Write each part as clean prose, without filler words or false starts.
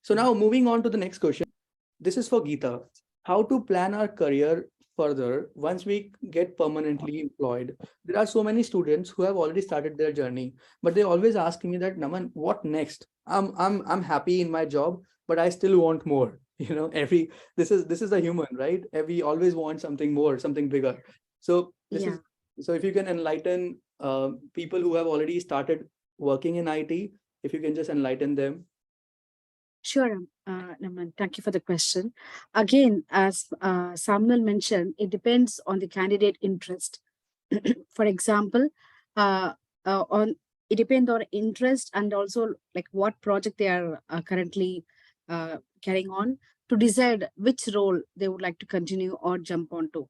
So now moving on to the next question. This is for Geeta. How to plan our career further once we get permanently employed? There are so many students who have already started their journey, but they always ask me that, Naman, what next? I'm happy in my job, but I still want more. This is a human, right? We always want something more, something bigger. So Yeah, if you can enlighten people who have already started working in IT, if you can just enlighten them. sure. Naman, thank you for the question. Again, as Samuel mentioned, it depends on the candidate interest. For example, on it depends on interest and also like what project they are currently carrying on to decide which role they would like to continue or jump onto.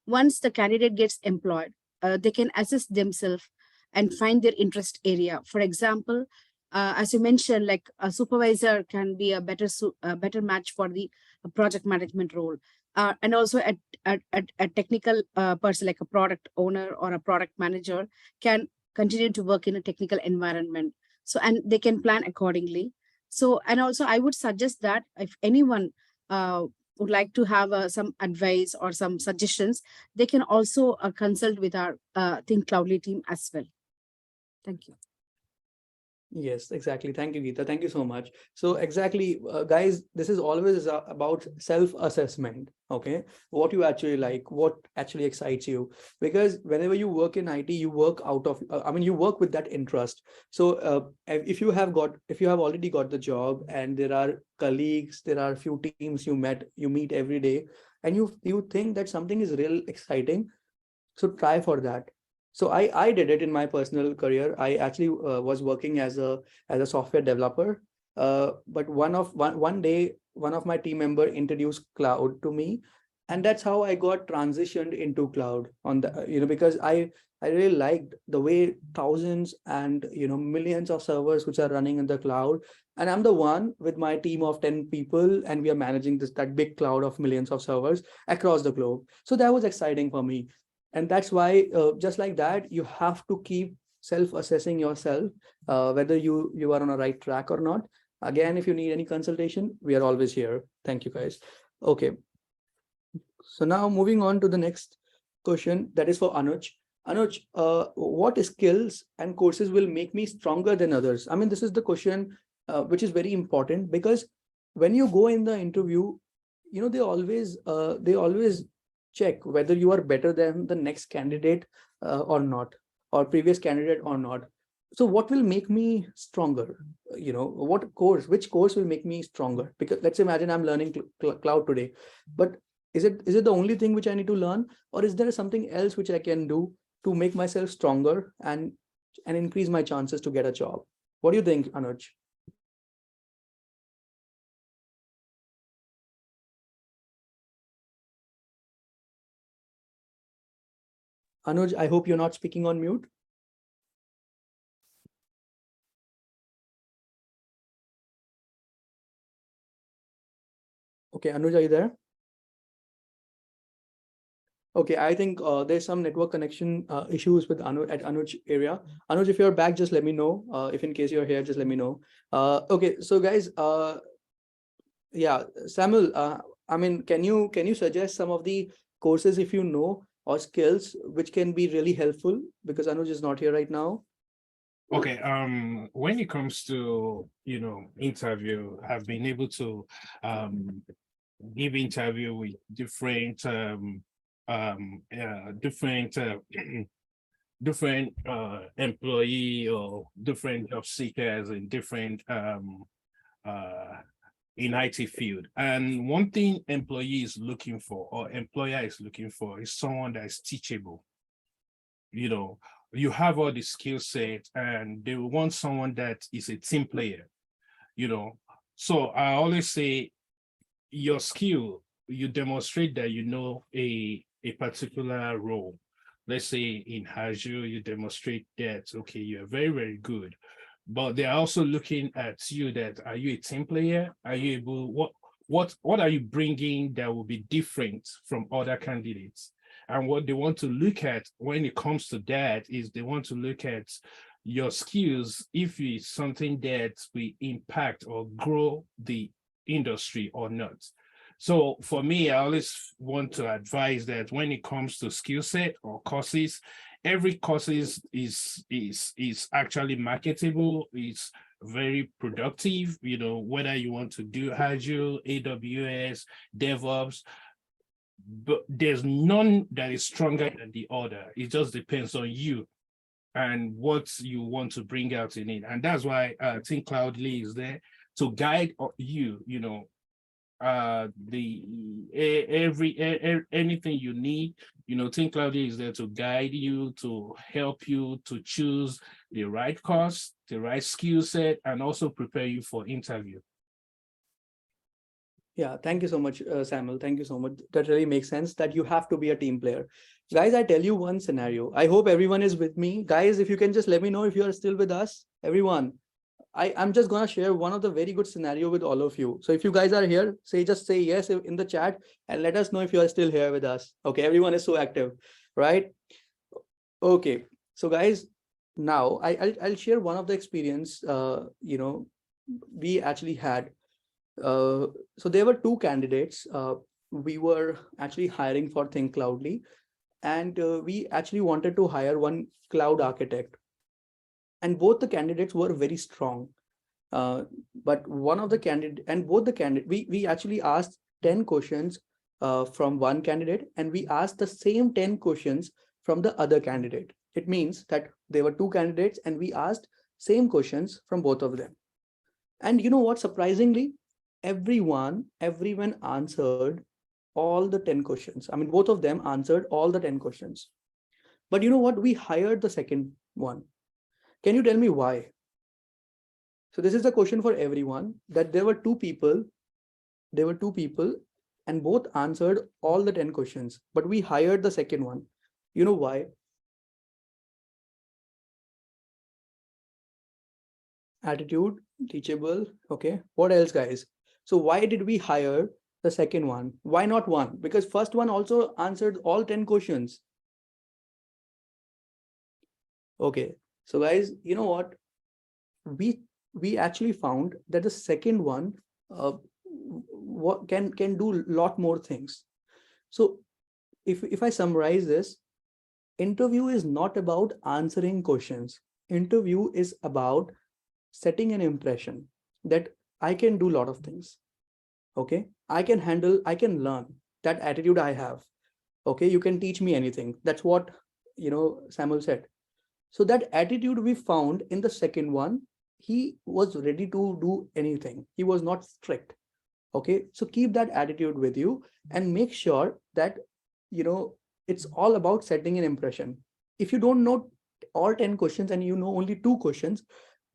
Once the candidate gets employed, they can assess themselves and find their interest area. For example, as you mentioned, like a supervisor can be a better match for the project management role, and also a technical person like a product owner or a product manager can continue to work in a technical environment. So and they can plan accordingly. So and also I would suggest that if anyone would like to have some advice or some suggestions, they can also consult with our Thinkcloudly team as well. Thank you. Yes, exactly. Thank you, Geeta. Thank you so much. So exactly, guys, this is always about self-assessment. Okay, what you actually like, what actually excites you, because whenever you work in IT, you work out of, you work with that interest. So if you have already got the job, and there are colleagues, there are few teams you meet every day, and you think that something is real exciting, so try for that. So I did it in my personal career. I actually was working as a software developer, but one day one of my team member introduced cloud to me, and that's how I got transitioned into cloud on the because I really liked the way thousands and millions of servers which are running in the cloud, and I'm the one with my team of 10 people, and we are managing that big cloud of millions of servers across the globe. So that was exciting for me, and that's why just like that, you have to keep self-assessing yourself, whether you are on a right track or not. Again, if you need any consultation, we are always here. Thank you, guys. Okay, so now moving on to the next question, that is for Anuj. Anuj, what skills and courses will make me stronger than others? I mean, this is the question which is very important, because when you go in the interview, they always check whether you are better than the next candidate or not, or previous candidate or not. So what will make me stronger? Which course will make me stronger? Because let's imagine I'm learning cloud today, but is it the only thing which I need to learn, or is there something else which I can do to make myself stronger and increase my chances to get a job? What do you think, Anuj? Anuj, I hope you're not speaking on mute. Okay, Anuj, are you there? Okay, I think there's some network connection issues with Anuj area. Anuj, if you're back, just let me know. If in case you're here, just let me know. Okay, so guys, yeah, Samuel, can you suggest some of the courses, if you know, or skills which can be really helpful, because Anuj is not here right now. Okay, when it comes to, interview, I've been able to give interview with different different different employee or different job seekers in different uh in IT field. And one thing employee is looking for or employer is looking for is someone that is teachable. You have all the skill set and they will want someone that is a team player. So I always say your skill, you demonstrate that you know a particular role. Let's say in Azure, you demonstrate that, okay, you're very, very good. But they're also looking at you that, are you a team player? Are you able, what are you bringing that will be different from other candidates? And what they want to look at when it comes to that is they want to look at your skills, if it's something that will impact or grow the industry or not. So for me, I always want to advise that when it comes to skill set or courses, every course is actually marketable, is very productive, whether you want to do Azure, AWS, DevOps, but there's none that is stronger than the other. It just depends on you and what you want to bring out in it. And that's why Thinkcloudly is there to guide you, anything you need, Thinkcloudly is there to guide you, to help you to choose the right course, the right skill set, and also prepare you for interview. Yeah, thank you so much, Samuel. Thank you so much. That really makes sense that you have to be a team player. Guys, I tell you one scenario. I hope everyone is with me. Guys, if you can just let me know if you are still with us, everyone. I'm just gonna share one of the very good scenario with all of you. So if you guys are here, just say yes in the chat and let us know if you are still here with us. Okay, everyone is so active, right? Okay, so guys, now I'll share one of the experience we actually had. So there were two candidates. We were actually hiring for Thinkcloudly, and we actually wanted to hire one cloud architect. And both the candidates were very strong. But one of the candidate and both the candidate, we actually asked 10 questions from one candidate, and we asked the same 10 questions from the other candidate. It means that there were two candidates and we asked same questions from both of them. And you know what, surprisingly, everyone answered all the 10 questions. I mean, both of them answered all the 10 questions. But you know what, we hired the second one. Can you tell me why? So this is a question for everyone, that there were two people and both answered all the 10 questions, but we hired the second one. You know why? Attitude, teachable. Okay, what else, guys? So why did we hire the second one? Why not one? Because first one also answered all 10 questions. Okay, so guys, you know what, we actually found that the second one what can do a lot more things. So if I summarize this, interview is not about answering questions. Interview is about setting an impression that I can do a lot of things. Okay, I can learn. That attitude I have. Okay, you can teach me anything. That's what Samuel said. So that attitude we found in the second one. He was ready to do anything. He was not strict. Okay, so keep that attitude with you and make sure that it's all about setting an impression. If you don't know all 10 questions and you know only 2 questions,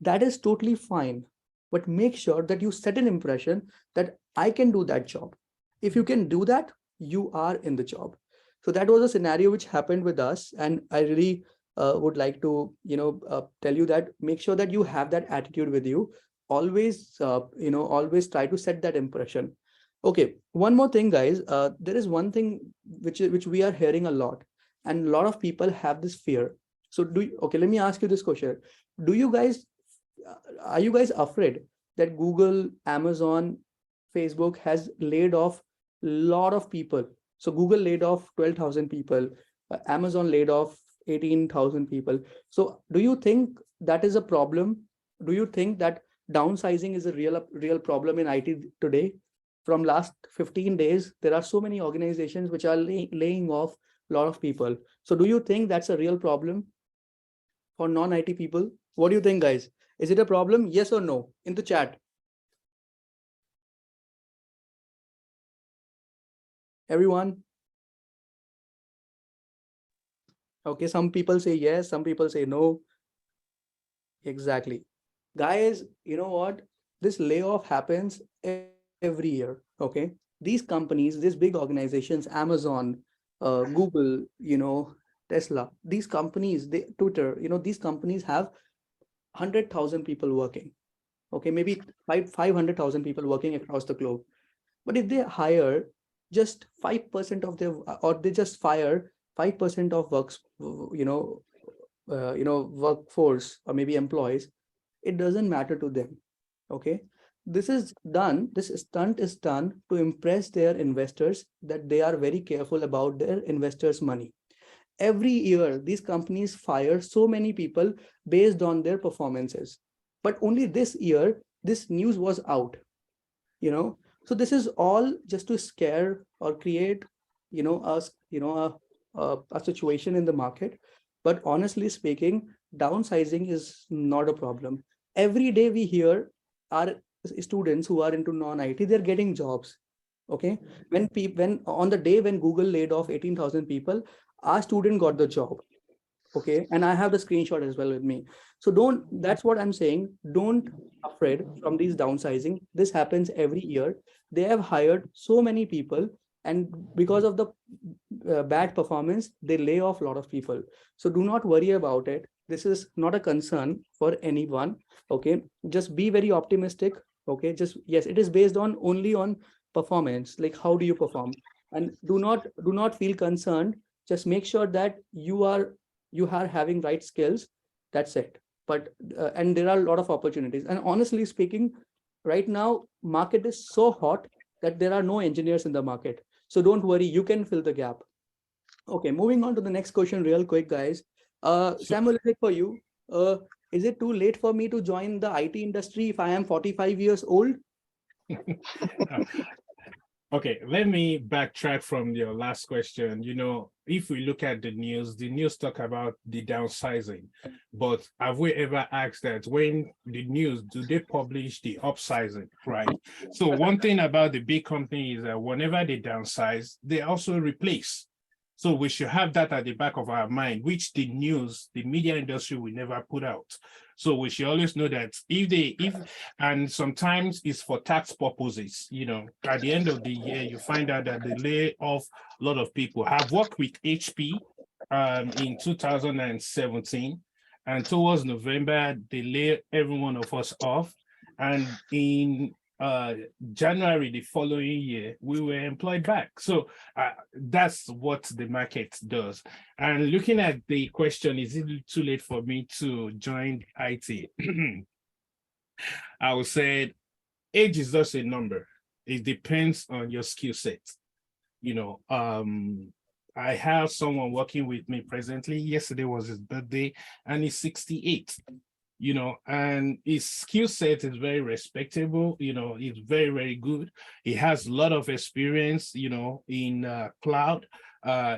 that is totally fine. But make sure that you set an impression that I can do that job. If you can do that, you are in the job. So that was a scenario which happened with us, and I really would like to tell you that make sure that you have that attitude with you. Always always try to set that impression. Okay, one more thing, guys. There is one thing which we are hearing a lot, and a lot of people have this fear. So okay, let me ask you this question. Do you guys Are you guys afraid that Google, Amazon, Facebook has laid off a lot of people? So Google laid off 12,000 people, Amazon laid off 18,000 people. So do you think that is a problem? Do you think that downsizing is a real problem in IT today? From last 15 days, there are so many organizations which are laying off a lot of people. So do you think that's a real problem for non-IT people? What do you think, guys? Is it a problem? Yes or no? In the chat. Everyone? Okay, some people say yes, some people say no. Exactly. Guys, you know what? This layoff happens every year. Okay. These companies, these big organizations, Amazon, Google, Tesla, these companies, Twitter, these companies have 100,000 people working. Okay, maybe 500,000 people working across the globe. But if they hire just 5% of their, or they just fire 5% of workforce or maybe employees, it doesn't matter to them. Okay, this stunt is done to impress their investors that they are very careful about their investors' money. Every year, these companies fire so many people based on their performances. But only this year, this news was out, you know. So this is all just to scare or create, a situation in the market. But honestly speaking, downsizing is not a problem. Every day we hear our students who are into non-IT, they're getting jobs. Okay, when on the day when Google laid off 18,000 people, our student got the job. Okay, and I have the screenshot as well with me. So that's what I'm saying, don't afraid from these downsizing. This happens every year. They have hired so many people, and because of the bad performance, they lay off a lot of people. So do not worry about it. This is not a concern for anyone. Okay, just be very optimistic. Okay, just, yes, it is based on only on performance, like how do you perform, and do not feel concerned. Just make sure that you are having right skills. That's it. But and there are a lot of opportunities, and honestly speaking, right now market is so hot that there are no engineers in the market. So don't worry, you can fill the gap. Okay, moving on to the next question real quick, guys. Samuel, is it for you? Is it too late for me to join the IT industry if I am 45 years old? Okay, let me backtrack from your last question. If we look at the news talk about the downsizing, but have we ever asked that when the news, do they publish the upsizing, right? So one thing about the big company is that whenever they downsize, they also replace. So we should have that at the back of our mind, which the media industry will never put out. So we should always know that and sometimes it's for tax purposes, at the end of the year, you find out that they lay off a lot of people. I've worked with HP in 2017, and towards November, they lay every one of us off. And in January the following year, we were employed back. So that's what the market does. And looking at the question, is it too late for me to join IT? I would say age is just a number. It depends on your skill set. I have someone working with me presently. Yesterday was his birthday, and he's 68. And his skill set is very respectable. He's very, very good. He has a lot of experience, in cloud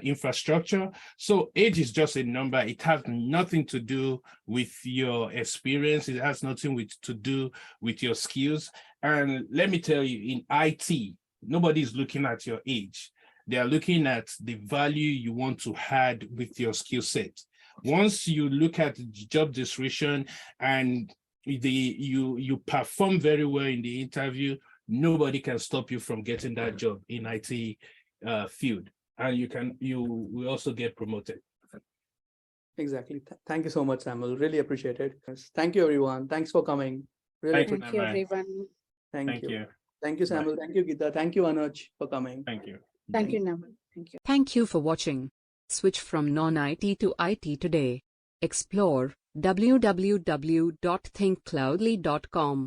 infrastructure. So age is just a number. It has nothing to do with your experience. It has nothing to do with your skills. And let me tell you, in IT, nobody's looking at your age. They are looking at the value you want to add with your skill set. Once you look at the job description and you perform very well in the interview, nobody can stop you from getting that job in IT field, and you will also get promoted. Exactly. Thank you so much, Samuel. Really appreciate it. Yes. Thank you, everyone. Thanks for coming. Really Thank Thank you, everyone. Thank you. Thank you, Samuel. Thank you, Geeta. Thank you, Anuj, for coming. Thank you. Thank you, Naman. Thank you. Thank you for watching. Switch from non-IT to IT today. Explore www.thinkcloudly.com.